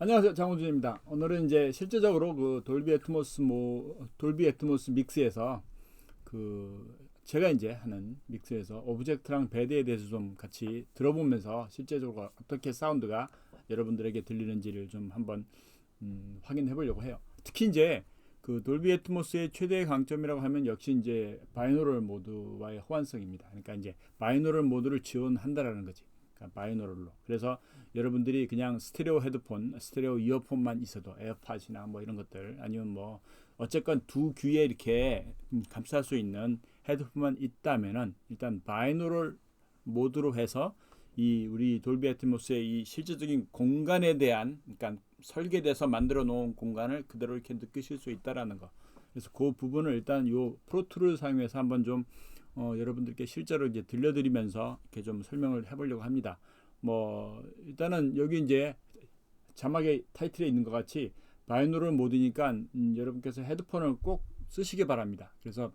안녕하세요, 장호준입니다. 오늘은 이제 실제적으로 그 돌비 애트모스 믹스에서 제가 이제 하는 믹스에서 오브젝트랑 배드에 대해서 좀 같이 들어보면서 실제적으로 어떻게 사운드가 여러분들에게 들리는지를 좀 한번 확인해 보려고 해요. 특히 이제 그 돌비 애트모스의 최대의 강점이라고 하면 역시 이제 바이노럴 모드와의 호환성입니다. 그러니까 이제 바이노럴 모드를 지원한다라는 거지. 그러니까 바이노럴로. 그래서 여러분들이 그냥 스테레오 헤드폰, 스테레오 이어폰만 있어도 에어팟이나 뭐 이런 것들 아니면 뭐 어쨌건 두 귀에 이렇게 감쌀 수 있는 헤드폰만 있다면은 일단 바이노럴 모드로 해서 이 우리 돌비 애트모스의 이 실질적인 공간에 대한 그러니까 설계돼서 만들어 놓은 공간을 그대로 이렇게 느끼실 수 있다라는 거. 그래서 그 부분을 일단 요 프로툴을 사용해서 한번 좀 여러분들께 실제로 이제 들려드리면서 이렇게 좀 설명을 해보려고 합니다. 뭐 일단은 여기 이제 자막의 타이틀에 있는 것 같이 바이노럴 모드니까 여러분께서 헤드폰을 꼭 쓰시기 바랍니다. 그래서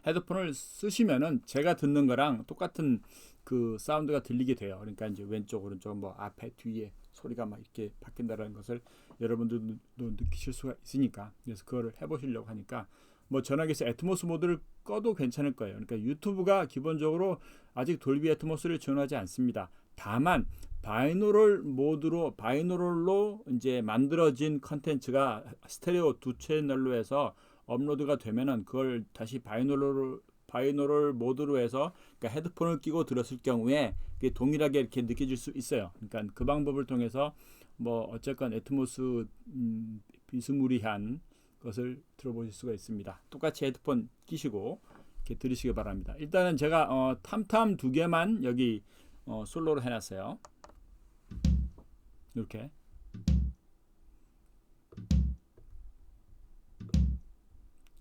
헤드폰을 쓰시면은 제가 듣는 거랑 똑같은 그 사운드가 들리게 돼요. 그러니까 이제 왼쪽 오른쪽 뭐 앞에 뒤에 소리가 막 이렇게 바뀐다는 것을 여러분들도 느끼실 수가 있으니까 그래서 그거를 해보시려고 하니까 뭐 전화기에서 애트모스 모드를 꺼도 괜찮을 거예요. 그러니까 유튜브가 기본적으로 아직 돌비 애트모스를 지원하지 않습니다. 다만 바이노럴로 이제 만들어진 컨텐츠가 스테레오 두 채널로 해서 업로드가 되면은 그걸 다시 바이노럴 모드로 해서 그러니까 헤드폰을 끼고 들었을 경우에 동일하게 이렇게 느껴질 수 있어요. 그러니까 그 방법을 통해서 뭐 어쨌건 애트모스 비스무리한 것을 들어보실 수가 있습니다. 똑같이 헤드폰 끼시고 이렇게 들으시기 바랍니다. 일단은 제가 탐탐 두 개만 여기 솔로로 해놨어요. 이렇게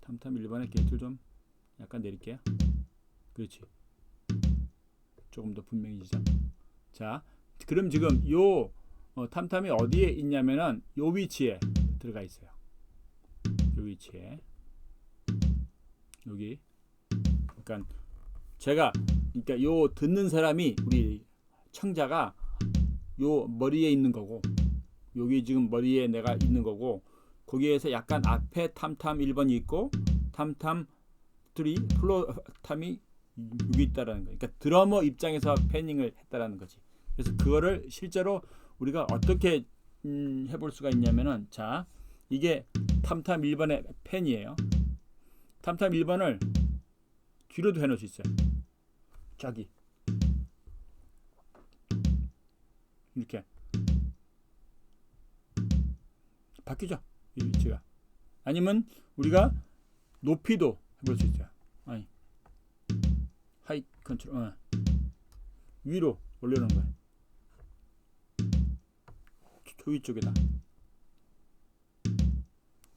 탐탐 1번의 게이트를 좀 약간 내릴게요. 그렇지. 조금 더 분명해지죠. 자, 그럼 지금 요 탐탐이 어디에 있냐면은 요 위치에 들어가 있어요. 요 위치에 여기. 그러니까 그러니까 요 듣는 사람이 우리 청자가 요 머리에 있는 거고 여기 지금 머리에 내가 있는 거고 거기에서 약간 앞에 탐탐 1번이 있고 탐탐 3 플로 탐이 여기 있다라는 거. 그러니까 드러머 입장에서 패닝을 했다라는 거지. 그래서 그거를 실제로 우리가 어떻게 해볼 수가 있냐면은 자 이게 탐탐 1번의 펜이에요. 탐탐 1번을 뒤로도 해놓을 수 있어요. 저기 이렇게 바뀌죠. 이 위치가. 아니면 우리가 높이도 해볼 수 있어요. 아니 하이 컨트롤 위로 올려놓은 거예요. 저 위쪽에다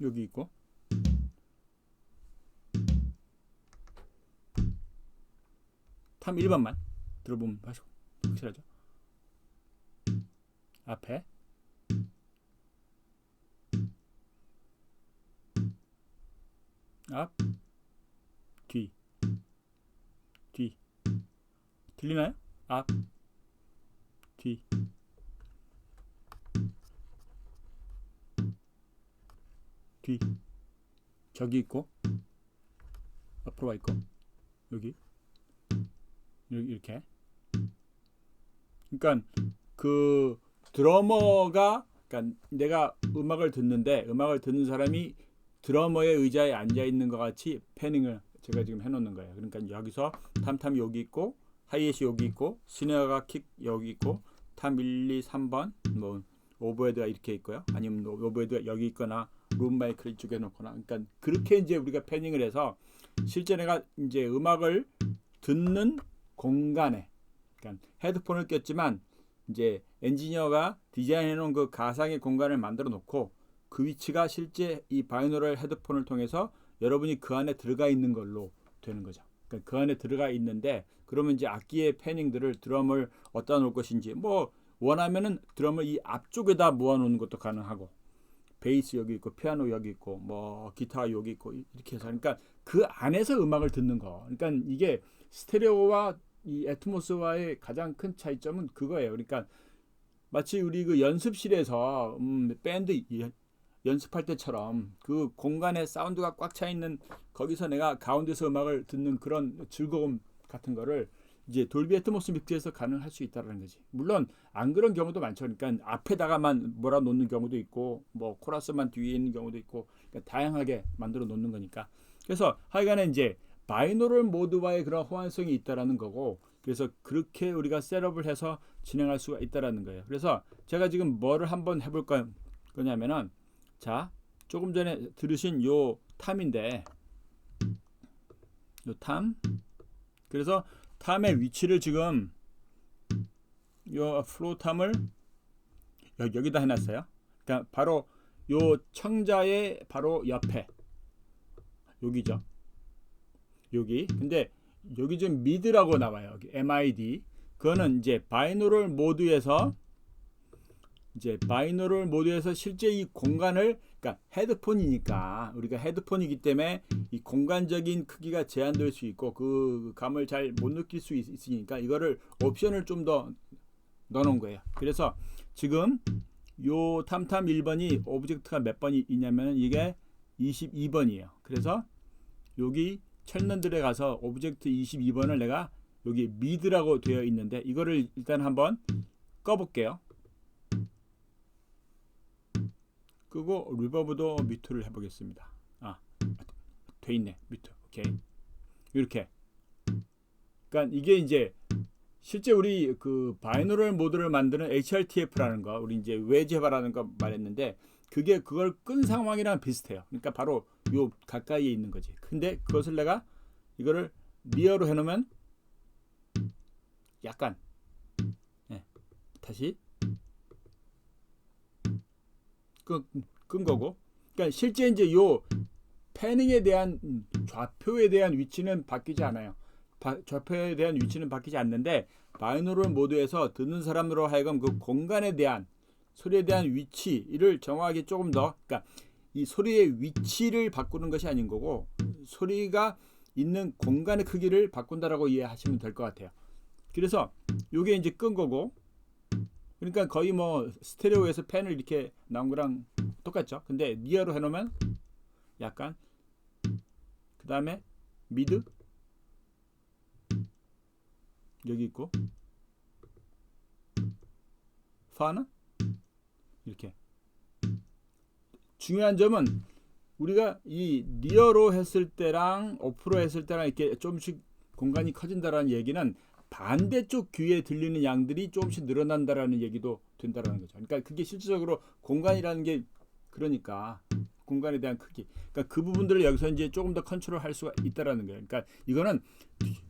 여기 있고 탐 1번만 들어보면 확실하죠. 앞에 앞 뒤 들리나요? 앞 뒤 저기 있고 앞으로 와 있고 여기 이렇게. 그러니까 그 드러머가 그러니까 내가 음악을 듣는 사람이 드러머의 의자에 앉아 있는 것 같이 패닝을 제가 지금 해놓는 거예요. 그러니까 여기서 탐탐이 여기 있고 하이햇이 여기 있고 스네어가 킥 여기 있고 탐 1, 2, 3번 뭐 오버헤드가 이렇게 있고요. 아니면 오버헤드가 여기 있거나 룸 마이크를 이쪽에 놓거나 그러니까 그렇게 이제 우리가 패닝을 해서 실제 내가 이제 음악을 듣는 공간에 그러니까 헤드폰을 꼈지만 이제 엔지니어가 디자인해 놓은 그 가상의 공간을 만들어 놓고 그 위치가 실제 이 바이노럴 헤드폰을 통해서 여러분이 그 안에 들어가 있는 걸로 되는 거죠. 그러니까 그 안에 들어가 있는데 그러면 이제 악기의 패닝들을 드럼을 어디다 놓을 것인지 뭐 원하면은 드럼을 이 앞쪽에다 모아 놓는 것도 가능하고 베이스 여기 있고 피아노 여기 있고 뭐 기타 여기 있고 이렇게 해서 그러니까 그 안에서 음악을 듣는 거. 그러니까 이게 스테레오와 이 애트모스와의 가장 큰 차이점은 그거예요. 그러니까 마치 우리 그 연습실에서 밴드 연습할 때처럼 그 공간에 사운드가 꽉 차 있는 거기서 내가 가운데서 음악을 듣는 그런 즐거움 같은 거를 이제 돌비 애트모스 믹스에서 가능할 수 있다는 거지. 물론 안 그런 경우도 많죠. 그러니까 앞에다가만 몰아 놓는 경우도 있고 뭐 코러스만 뒤에 있는 경우도 있고 그러니까 다양하게 만들어 놓는 거니까. 그래서 하여간에 이제 바이노럴 모드와의 그런 호환성이 있다라는 거고 그래서 그렇게 우리가 셋업을 해서 진행할 수가 있다라는 거예요. 그래서 제가 지금 뭐를 한번 해볼 거냐면은 자 조금 전에 들으신 요 탐인데 요 탐 그래서 탐의 위치를 지금 요 플로우 탐을 여기다 해놨어요. 그러니까 바로 요 청자의 바로 옆에 여기죠. 여기 근데 여기 지금 미드라고 나와요. 여기 MID 그거는 이제 바이노럴 모드에서 실제 이 공간을 그러니까 헤드폰이니까 우리가 헤드폰이기 때문에 이 공간적인 크기가 제한될 수 있고 그 감을 잘 못 느낄 수 있으니까 이거를 옵션을 좀 더 넣어놓은 거예요. 그래서 지금 요 탐탐 1번이 오브젝트가 몇 번이 있냐면 이게 22번이에요. 그래서 여기 철런들에 가서 오브젝트 22번을 내가 여기 미드라고 되어 있는데 이거를 일단 한번 꺼볼게요. 끄고 리버브도 뮤트를 해보겠습니다. 돼 있네. 뮤트. 오케이. 이렇게. 그러니까 이게 이제 실제 우리 그 바이노럴 모드를 만드는 HRTF라는 거, 우리 이제 외제화라는 거 말했는데 그걸 끈 상황이랑 비슷해요. 그러니까 바로 요 가까이에 있는 거지. 근데 그것을 내가 이거를 리어로 해놓으면 약간 다시 끈 거고. 그러니까 실제 이제 요 패닝에 대한 좌표에 대한 위치는 바뀌지 않아요. 좌표에 대한 위치는 바뀌지 않는데 바이노럴 모드에서 듣는 사람으로 하여금 그 공간에 대한 소리에 대한 위치를 정확하게 조금 더 그러니까 이 소리의 위치를 바꾸는 것이 아닌 거고 소리가 있는 공간의 크기를 바꾼다라고 이해하시면 될 것 같아요. 그래서 요게 이제 끈 거고 그러니까 거의 뭐 스테레오에서 펜을 이렇게 나온 거랑 똑같죠. 근데 니어로 해놓으면 약간 그 다음에 미드 여기 있고 파는 이렇게. 중요한 점은 우리가 이 리어로 했을 때랑 오프로 했을 때랑 이렇게 조금씩 공간이 커진다라는 얘기는 반대쪽 귀에 들리는 양들이 조금씩 늘어난다라는 얘기도 된다라는 거죠. 그러니까 그게 실질적으로 공간이라는 게 그러니까 공간에 대한 크기. 그러니까 그 부분들을 여기서 이제 조금 더 컨트롤할 수가 있다라는 거예요. 그러니까 이거는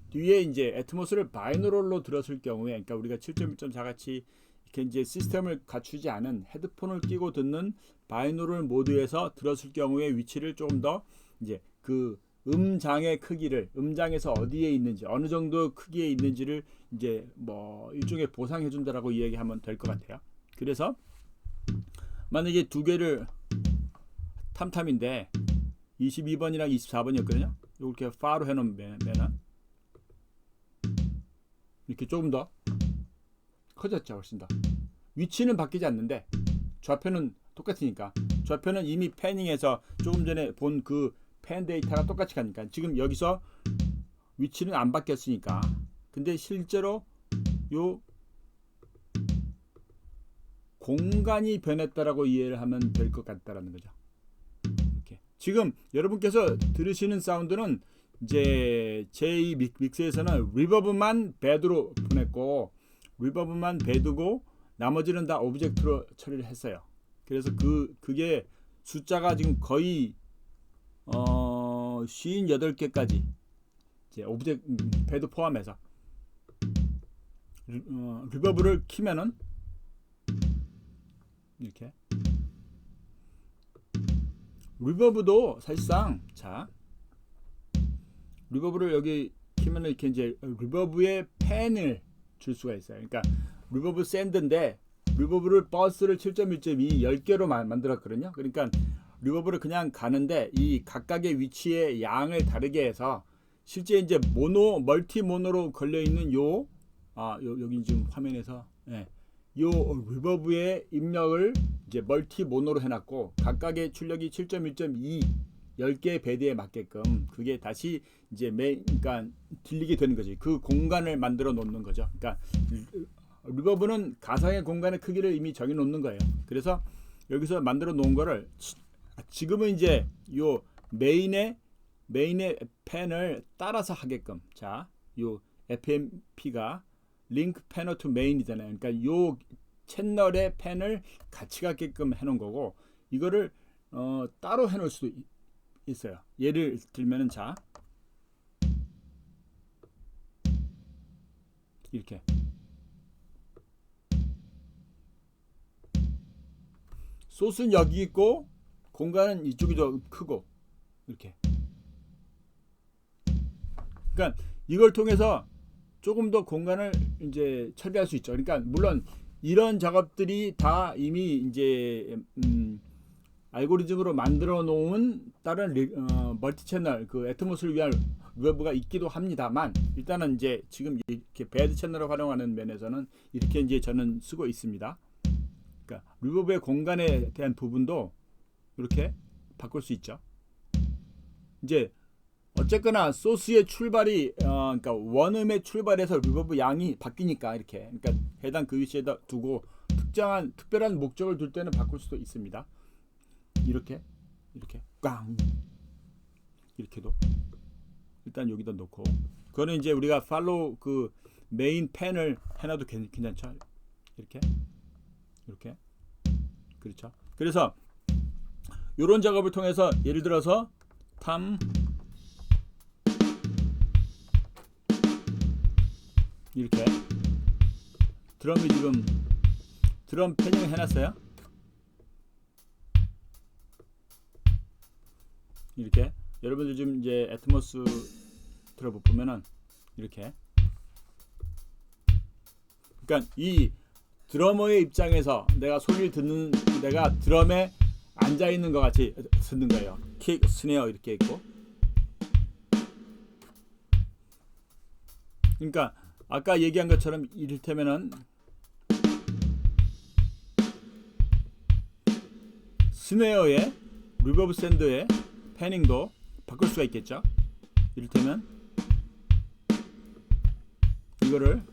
뒤에 이제 애트모스를 바이노럴로 들었을 경우에, 그러니까 우리가 7.1.4 같이 이렇게 이제 시스템을 갖추지 않은 헤드폰을 끼고 듣는 바이노럴 모드에서 들었을 경우에 위치를 조금 더 이제 그 음장의 크기를 음장에서 어디에 있는지 어느 정도 크기에 있는지를 이제 뭐 일종의 보상해 준다라고 이야기하면 될 것 같아요. 그래서 만약에 두 개를 탐탐인데 22번이랑 24번이었거든요. 이렇게 파로 해놓으면 이렇게 조금 더 커졌죠. 훨씬 더 위치는 바뀌지 않는데 좌표는 똑같으니까 좌표는 이미 패닝에서 조금 전에 본 그 펜 데이터가 똑같이 가니까 지금 여기서 위치는 안 바뀌었으니까 근데 실제로 요 공간이 변했다라고 이해를 하면 될 것 같다라는 거죠. 이렇게 지금 여러분께서 들으시는 사운드는 이제 제2 믹스에서는 리버브만 배드로 보냈고 리버브만 배드고 나머지는 다 오브젝트로 처리를 했어요. 그래서 그게 숫자가 지금 거의 58개까지 이제 오브젝트 배드 포함해서 리버브를 키면은 이렇게 리버브도 사실상 자 리버브를 여기 키면 이렇게 이제 리버브의 펜을 줄 수가 있어요. 그러니까 리버브 샌드인데 리버브를 버스를 7.1.2 10개로 만들었거든요. 그러니까 리버브를 그냥 가는데 이 각각의 위치의 양을 다르게 해서 실제 이제 멀티 모노로 걸려 있는 여기 지금 화면에서 요 리버브의 입력을 이제 멀티 모노로 해놨고 각각의 출력이 7.1.2 10개의 배드에 맞게끔 그게 다시 이제 그러니까 들리게 되는 거지. 그 공간을 만들어 놓는 거죠. 그러니까 리버브는 가상의 공간의 크기를 이미 정해 놓는 거예요. 그래서 여기서 만들어 놓은 거를 지금은 이제 요 메인의 펜을 따라서 하게끔, 자, 요 FMP가 링크 패널 투 메인이잖아요. 그러니까 요 채널의 펜을 같이 갖게끔 해놓은 거고, 이거를 따로 해놓을 수도 있어요. 예를 들면은, 자, 이렇게 소스는 여기 있고 공간은 이쪽이 더 크고, 이렇게. 그러니까 이걸 통해서 조금 더 공간을 이제 처리할 수 있죠. 그러니까 물론 이런 작업들이 다 이미 이제 알고리즘으로 만들어 놓은 다른 멀티 채널 그 애트모스를 위한 리버브가 있기도 합니다만, 일단은 이제 지금 이렇게 배드 채널을 활용하는 면에서는 이렇게 이제 저는 쓰고 있습니다. 그러니까 리버브의 공간에 대한 부분도 이렇게 바꿀 수 있죠. 이제 어쨌거나 소스의 출발이 그러니까 원음의 출발에서 리버브 양이 바뀌니까 이렇게, 그러니까 해당 그 위치에다 두고 특별한 목적을 둘 때는 바꿀 수도 있습니다. 이렇게 꽝, 이렇게도 일단 여기다 놓고, 그거는 이제 우리가 팔로우 그 메인 펜을 해놔도 괜찮죠. 이렇게 그렇죠. 그래서 이런 작업을 통해서 예를 들어서 이렇게 드럼이 지금 드럼 패닝 해놨어요. 이렇게 여러분들 지금 이제 애트모스 들어보면은 이렇게, 그러니까 이 드러머의 입장에서 내가 소리를 듣는, 내가 드럼에 앉아 있는 것 같이 듣는 거예요. 킥, 스네어 이렇게 있고. 그러니까 아까 얘기한 것처럼 이를테면은 스네어의 리버브 샌드의 패닝도 바꿀 수가 있겠죠. 이를테면 이거를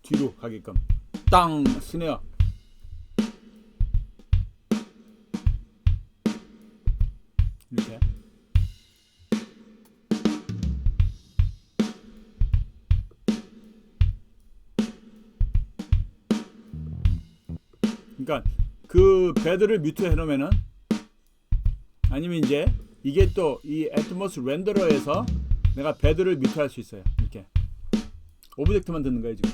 뒤로 가게끔 땅 스네어, 이렇게. 그러니까 그 배드를 뮤트 해놓으면은, 아니면 이제 이게 또 이 애트모스 렌더러에서 내가 배드를 뮤트할 수 있어요. 이렇게 오브젝트만 듣는 거예요 지금.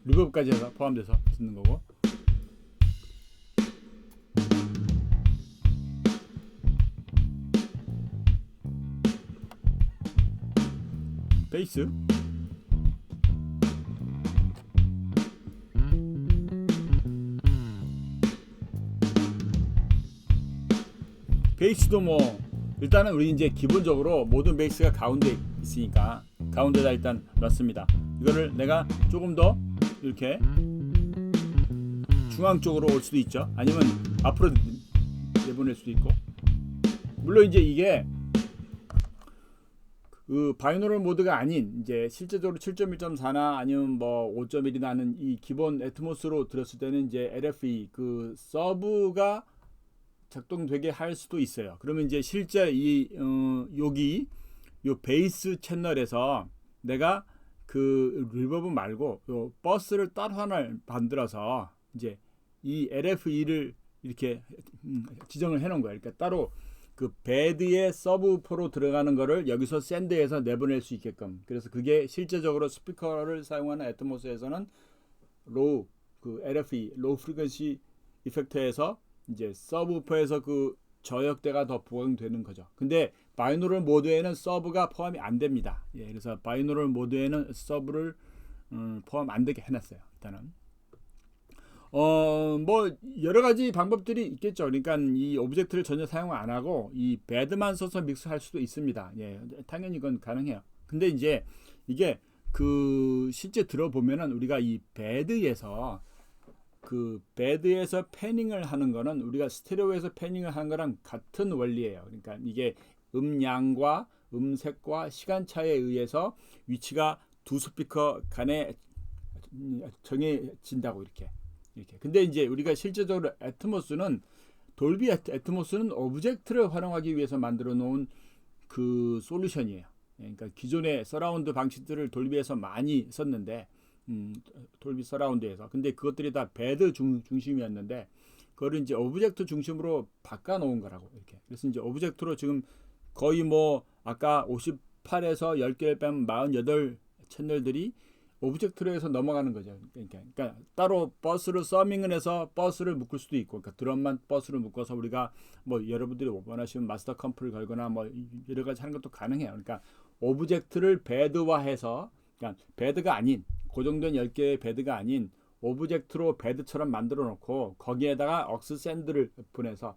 리버브까지 해서 포함돼서 듣는 거고. 베이스, 베이스도 뭐 일단은 우리 이제 기본적으로 모든 베이스가 가운데 있으니까 가운데다 일단 넣습니다. 이거를 내가 조금 더 이렇게 중앙 쪽으로 올 수도 있죠. 아니면 앞으로 내보낼 수도 있고. 물론 이제 이게 그 바이노럴 모드가 아닌 이제 실제적으로 7.1.4나 아니면 뭐 5.1이 나는 이 기본 애트모스로 들었을 때는 이제 LFE 그 서브가 작동되게 할 수도 있어요. 그러면 이제 실제 이 여기 요 베이스 채널에서 내가 그 리버브 말고 요 버스를 따로 하나를 만들어서 이제 이 LFE를 이렇게 지정을 해 놓은 거예요. 그러니까 따로 그 배드의 서브우퍼로 들어가는 거를 여기서 샌드에서 내보낼 수 있게끔. 그래서 그게 실제적으로 스피커를 사용하는 애트모스에서는 로우 그 LFE 로우 프리퀀시 이펙터에서 이제 서브우퍼에서 그 저역대가 더 부각되는 거죠. 근데 바이노럴 모드에는 서브가 포함이 안 됩니다. 예, 그래서 바이노럴 모드에는 서브를 포함 안 되게 해놨어요. 일단은 뭐 여러 가지 방법들이 있겠죠. 그러니까 이 오브젝트를 전혀 사용 안 하고 이 배드만 써서 믹스할 수도 있습니다. 예, 당연히 그건 가능해요. 근데 이제 이게 그 실제 들어보면은 우리가 이 배드에서 패닝을 하는 거는 우리가 스테레오에서 패닝을 하는 거랑 같은 원리예요. 그러니까 이게 음량과 음색과 시간차에 의해서 위치가 두 스피커 간에 정해진다고 이렇게. 근데 이제 우리가 실제적으로 돌비 애트모스는 오브젝트를 활용하기 위해서 만들어 놓은 그 솔루션이에요. 그러니까 기존의 서라운드 방식들을 돌비에서 많이 썼는데 돌비 서라운드에서. 근데 그것들이 다 배드 중심이었는데 그거를 이제 오브젝트 중심으로 바꿔 놓은 거라고 이렇게. 그래서 이제 오브젝트로 지금 거의 뭐 아까 58에서 10개를 빼면 48 채널들이 오브젝트로 해서 넘어가는 거죠. 그러니까 따로 버스를 서밍을 해서 버스를 묶을 수도 있고, 그러니까 드럼만 버스를 묶어서 우리가 뭐 여러분들이 원하시면 마스터 컴프를 걸거나 뭐 여러 가지 하는 것도 가능해요. 그러니까 오브젝트를 배드화해서, 그러니까 배드가 아닌 고정된 10개의 배드가 아닌 오브젝트로 배드처럼 만들어 놓고 거기에다가 억스 샌드를 보내서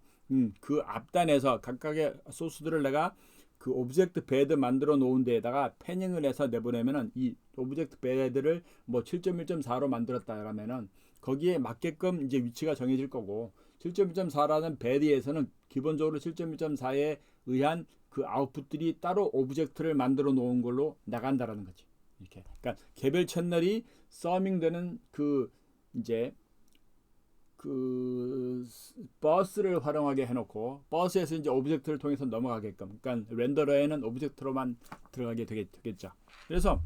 그 앞단에서 각각의 소스들을 내가 그 오브젝트 배드 만들어 놓은 데에다가 패닝을 해서 내보내면은 이 오브젝트 배드를 뭐 7.1.4로 만들었다 그러면은 거기에 맞게끔 이제 위치가 정해질 거고, 7.1.4라는 배드에서는 기본적으로 7.1.4에 의한 그 아웃풋들이 따로 오브젝트를 만들어 놓은 걸로 나간다라는 거지. 이렇게. 그러니까 개별 채널이 서밍되는 그 이제 그 버스를 활용하게 해놓고 버스에서 이제 오브젝트를 통해서 넘어가게끔, 그러니까 렌더러에는 오브젝트로만 들어가게 되겠죠. 그래서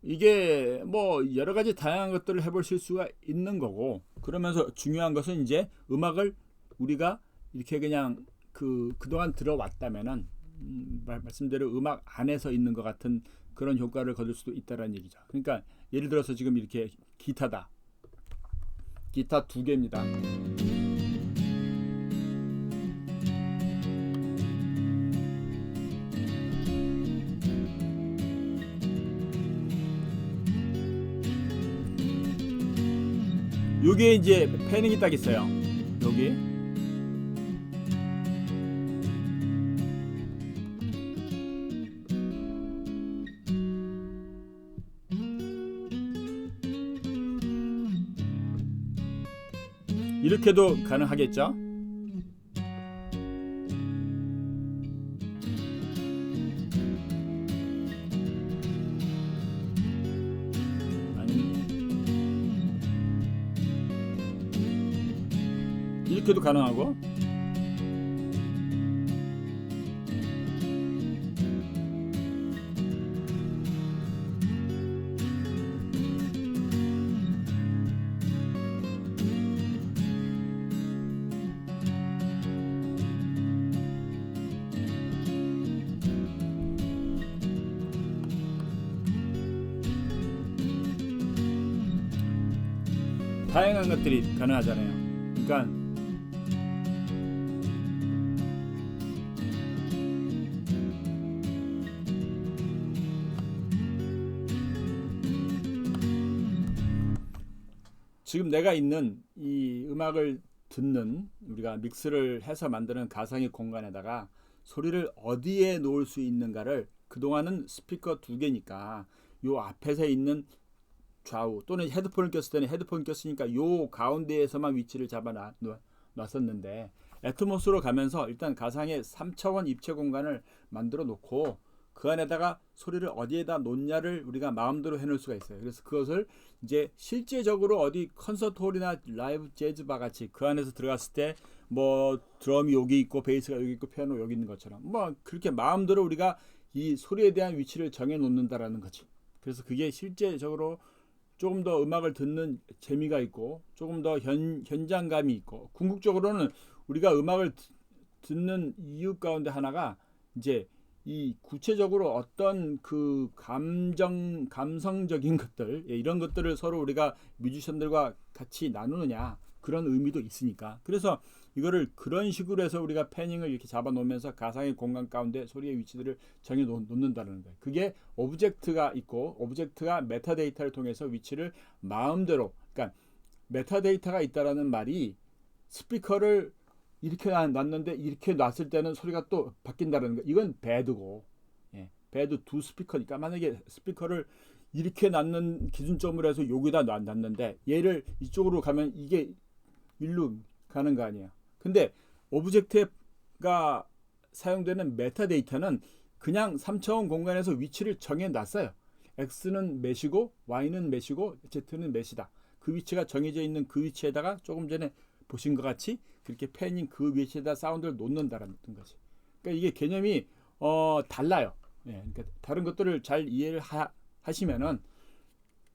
이게 뭐 여러 가지 다양한 것들을 해보실 수가 있는 거고, 그러면서 중요한 것은 이제 음악을 우리가 이렇게 그냥 그동안 들어왔다면은 말씀대로 음악 안에서 있는 것 같은 그런 효과를 거둘 수도 있다라는 얘기죠. 그러니까 예를 들어서 지금 이렇게 기타 2개입니다. 요게 이제 패닝이 딱 있어요. 여기 이렇게도 가능하겠죠. 이렇게도 가능하고, 다양한 것들이 가능하잖아요. 그러니까 지금 내가 있는 이 음악을 듣는, 우리가 믹스를 해서 만드는 가상의 공간에다가 소리를 어디에 놓을 수 있는가를, 그동안은 스피커 2개니까 요 앞에서 있는 좌우, 또는 헤드폰을 꼈을 때는 헤드폰 꼈으니까 요 가운데에서만 위치를 잡아 놨었는데, 애트모스로 가면서 일단 가상의 3차원 입체 공간을 만들어 놓고 그 안에다가 소리를 어디에다 놓냐를 우리가 마음대로 해놓을 수가 있어요. 그래서 그것을 이제 실제적으로 어디 콘서트홀이나 라이브 재즈바 같이 그 안에서 들어갔을 때 뭐 드럼이 여기 있고 베이스가 여기 있고 피아노 여기 있는 것처럼 뭐 그렇게 마음대로 우리가 이 소리에 대한 위치를 정해 놓는다라는 거지. 그래서 그게 실제적으로 조금 더 음악을 듣는 재미가 있고 조금 더 현장감이 있고, 궁극적으로는 우리가 음악을 듣는 이유 가운데 하나가 이제 이 구체적으로 어떤 그 감성적인 것들, 이런 것들을 서로 우리가 뮤지션들과 같이 나누느냐, 그런 의미도 있으니까. 그래서 이거를 그런 식으로 해서 우리가 패닝을 이렇게 잡아 놓으면서 가상의 공간 가운데 소리의 위치들을 정해 놓는다는 거예요. 그게 오브젝트가 있고, 오브젝트가 메타데이터를 통해서 위치를 마음대로, 그러니까 메타데이터가 있다라는 말이 스피커를 이렇게 놨는데 이렇게 놨을 때는 소리가 또 바뀐다는 거. 이건 배드고, 예, 배드 두 스피커니까 만약에 스피커를 이렇게 놨는 기준점으로 해서 여기다 놨는데 얘를 이쪽으로 가면 이게 일로 가는 거 아니야. 근데 오브젝트가 사용되는 메타데이터는 그냥 3차원 공간에서 위치를 정해 놨어요. X는 몇이고 Y는 몇이고 Z는 몇이다. 그 위치가 정해져 있는 그 위치에다가 조금 전에 보신 것 같이 그렇게 팬인 그 위치에다 사운드를 놓는다라는 거지. 그러니까 이게 개념이 달라요. 예, 그러니까 다른 것들을 잘 이해를 하시면은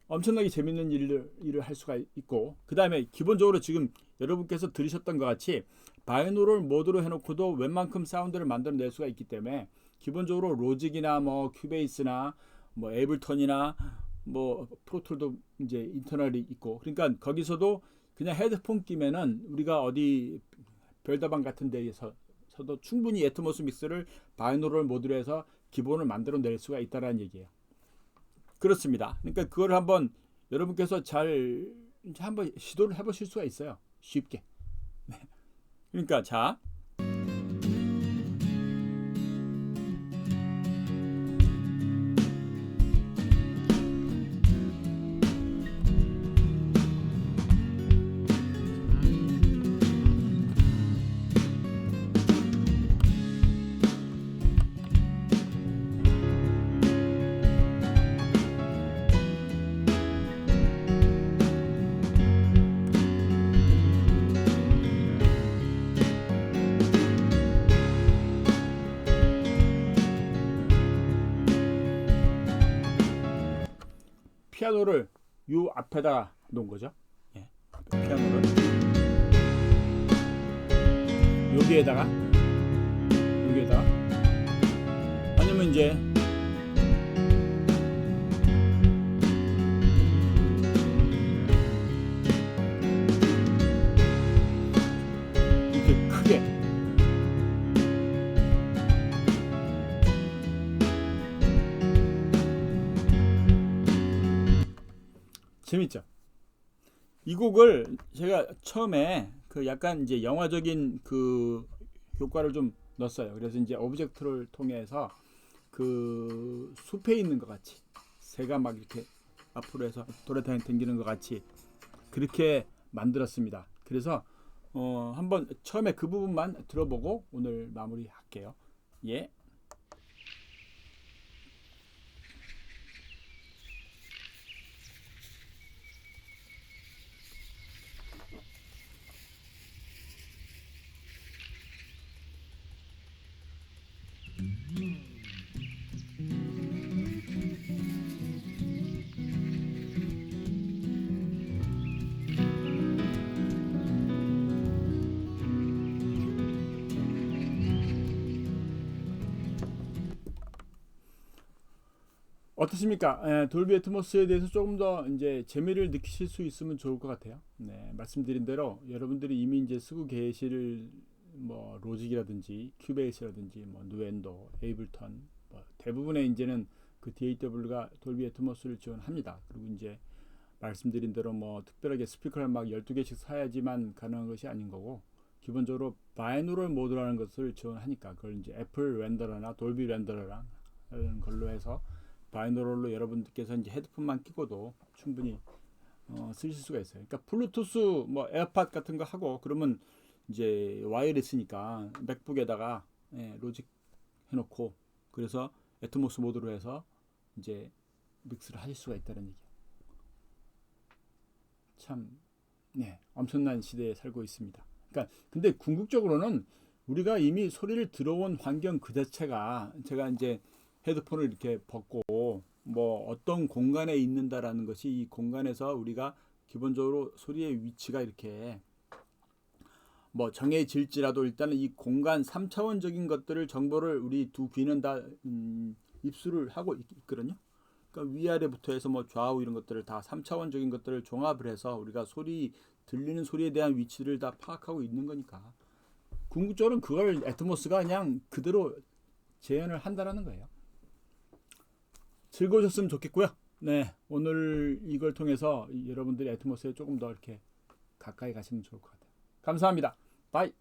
엄청나게 재밌는 일을 할 수가 있고, 그 다음에 기본적으로 지금 여러분께서 들으셨던 것 같이 바이노럴 모드로 해놓고도 웬만큼 사운드를 만들어낼 수가 있기 때문에 기본적으로 로직이나 뭐 큐베이스나 뭐 에이블턴이나 뭐 프로툴도 이제 인터널이 있고, 그러니까 거기서도 그냥 헤드폰 끼면은 우리가 어디 별다방 같은 데에서도 충분히 애트모스 믹스를 바이노럴 모드로 해서 기본을 만들어낼 수가 있다라는 얘기예요. 그렇습니다. 그러니까 그걸 한번 여러분께서 잘 한번 시도를 해보실 수가 있어요. 쉽게. 네. 그러니까 자, 피아노를 요 앞에다 놓은 거죠. 예. 피아노를 여기에다가 아니면 이제 이렇게 크게 재밌죠? 이 곡을 제가 처음에 그 약간 이제 영화적인 그 효과를 좀 넣었어요. 그래서 이제 오브젝트를 통해서 그 숲에 있는 것 같이 새가 막 이렇게 앞으로 해서 돌아다니는 것 같이 그렇게 만들었습니다. 그래서 한번 처음에 그 부분만 들어보고 오늘 마무리할게요. 예. 어떻습니까? 돌비 애트모스에 대해서 조금 더 이제 재미를 느끼실 수 있으면 좋을 것 같아요. 네, 말씀드린 대로 여러분들이 이미 이제 쓰고 계실 뭐 로직이라든지 큐베이스라든지 뭐 누엔도, 에이블턴 뭐 대부분의 이제는 그 DAW가 돌비 애트모스를 지원합니다. 그리고 이제 말씀드린 대로 뭐 특별하게 스피커를 막 12개씩 사야지만 가능한 것이 아닌 거고, 기본적으로 바이노럴 모드라는 것을 지원하니까 그걸 이제 애플 렌더러나 돌비 렌더러라는 걸로 해서 바이노럴로 여러분들께서 이제 헤드폰만 끼고도 충분히 쓰실 수가 있어요. 그러니까 블루투스 뭐 에어팟 같은 거 하고 그러면 이제 와이어리스니까 맥북에다가 로직 해놓고 그래서 애트모스 모드로 해서 이제 믹스를 하실 수가 있다는 얘기예요. 참, 네, 엄청난 시대에 살고 있습니다. 그러니까 근데 궁극적으로는 우리가 이미 소리를 들어온 환경 그 자체가 제가 이제 헤드폰을 이렇게 벗고 뭐 어떤 공간에 있는다라는 것이 이 공간에서 우리가 기본적으로 소리의 위치가 이렇게 뭐 정해질지라도 일단은 이 공간 3차원적인 것들을 정보를 우리 두 귀는 다 입수를 하고 있거든요. 그러니까 위아래부터 해서 뭐 좌우 이런 것들을 다 3차원적인 것들을 종합을 해서 우리가 들리는 소리에 대한 위치를 다 파악하고 있는 거니까 궁극적으로는 그걸 애트모스가 그냥 그대로 재현을 한다라는 거예요. 즐거우셨으면 좋겠고요. 네, 오늘 이걸 통해서 여러분들이 애트모스에 조금 더 이렇게 가까이 가시면 좋을 것 같아요. 감사합니다. 바이.